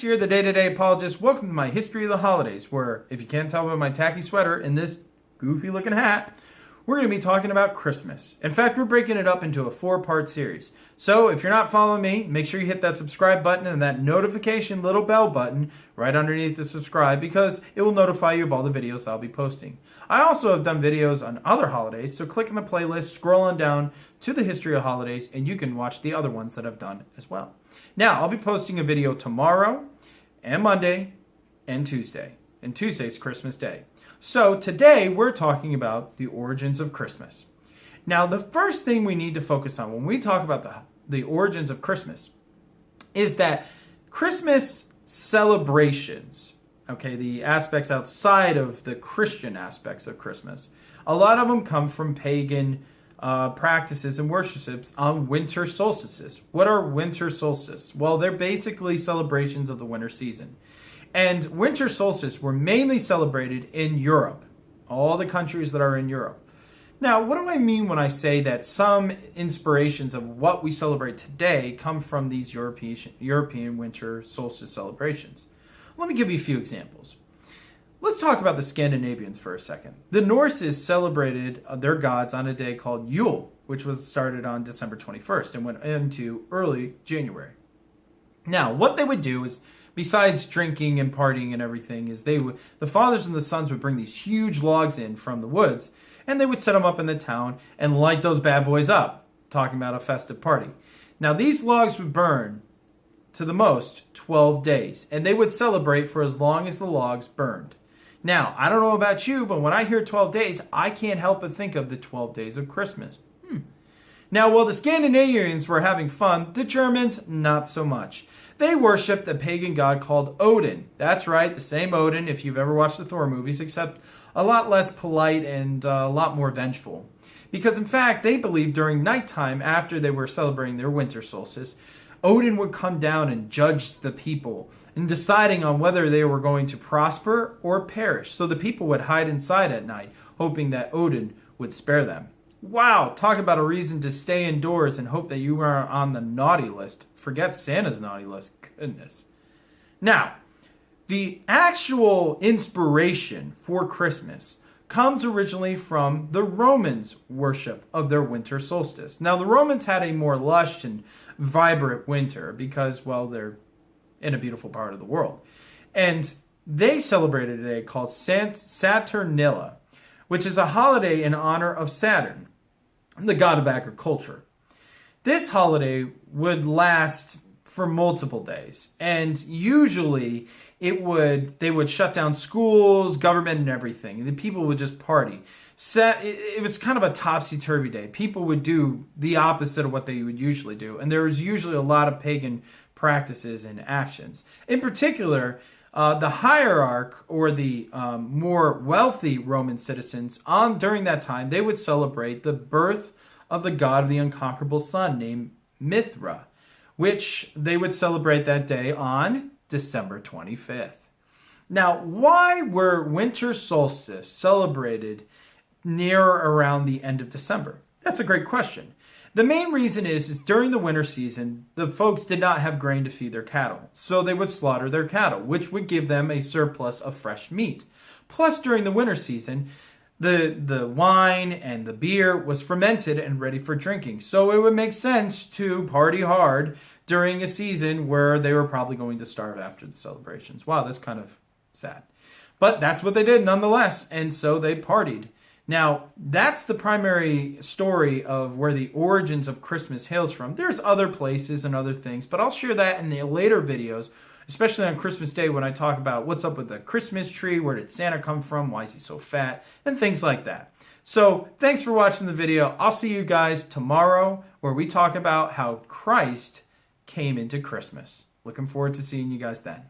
here, the Day-to-Day Apologist. Welcome to my History of the Holidays, where, if you can't tell by my tacky sweater and this goofy-looking hat, we're going to be talking about Christmas. In fact, we're breaking it up into a 4-part series. So, if you're not following me, make sure you hit that subscribe button and that notification little bell button right underneath the subscribe, because it will notify you of all the videos I'll be posting. I also have done videos on other holidays, so click on the playlist, scroll on down to the History of Holidays, and you can watch the other ones that I've done as well. Now, I'll be posting a video tomorrow and Monday and Tuesday. And Tuesday's Christmas Day. So today we're talking about the origins of Christmas. Now, the first thing we need to focus on when we talk about the origins of Christmas is that Christmas celebrations, okay, the aspects outside of the Christian aspects of Christmas, a lot of them come from pagan practices and worships on winter solstices. What are winter solstices? Well, they're basically celebrations of the winter season. And winter solstices were mainly celebrated in Europe, all the countries that are in Europe. Now, what do I mean when I say that some inspirations of what we celebrate today come from these European winter solstice celebrations? Let me give you a few examples. Let's talk about the Scandinavians for a second. The Norses celebrated their gods on a day called Yule, which was started on December 21st and went into early January. Now, what they would do is, besides drinking and partying and everything, is the fathers and the sons would bring these huge logs in from the woods, and they would set them up in the town and light those bad boys up, talking about a festive party. Now, these logs would burn to the most 12 days, and they would celebrate for as long as the logs burned. Now, I don't know about you, but when I hear 12 days, I can't help but think of the 12 days of Christmas. Now, while the Scandinavians were having fun, the Germans, not so much. They worshipped a pagan god called Odin. That's right, the same Odin, if you've ever watched the Thor movies, except a lot less polite and a lot more vengeful. Because, in fact, they believed during nighttime, after they were celebrating their winter solstice, Odin would come down and judge the people in deciding on whether they were going to prosper or perish. So the people would hide inside at night, hoping that Odin would spare them. Wow, talk about a reason to stay indoors and hope that you are on the naughty list. Forget Santa's naughty list. Goodness. Now, the actual inspiration for Christmas comes originally from the Romans' worship of their winter solstice. Now, the Romans had a more lush and vibrant winter because, well, they're in a beautiful part of the world. And they celebrated a day called Saturnilla, which is a holiday in honor of Saturn, the god of agriculture. This holiday would last for multiple days, and usually they would shut down schools, government, and everything, and the people would just party. It was kind of a topsy-turvy day. People would do the opposite of what they would usually do, and there was usually a lot of pagan practices and actions. In particular, the hierarch, or the more wealthy Roman citizens, during that time, they would celebrate the birth of the god of the unconquerable sun named Mithra, which they would celebrate that day on December 25th. Now, why were winter solstice celebrated near around the end of December? That's a great question. The main reason is during the winter season, the folks did not have grain to feed their cattle, so they would slaughter their cattle, which would give them a surplus of fresh meat. Plus, during the winter season, the wine and the beer was fermented and ready for drinking, so it would make sense to party hard during a season where they were probably going to starve after the celebrations. Wow, that's kind of sad. But that's what they did nonetheless, and so they partied. Now, that's the primary story of where the origins of Christmas hails from. There's other places and other things, but I'll share that in the later videos, especially on Christmas Day when I talk about what's up with the Christmas tree, where did Santa come from, why is he so fat, and things like that. So, thanks for watching the video. I'll see you guys tomorrow, where we talk about how Christ came into Christmas. Looking forward to seeing you guys then.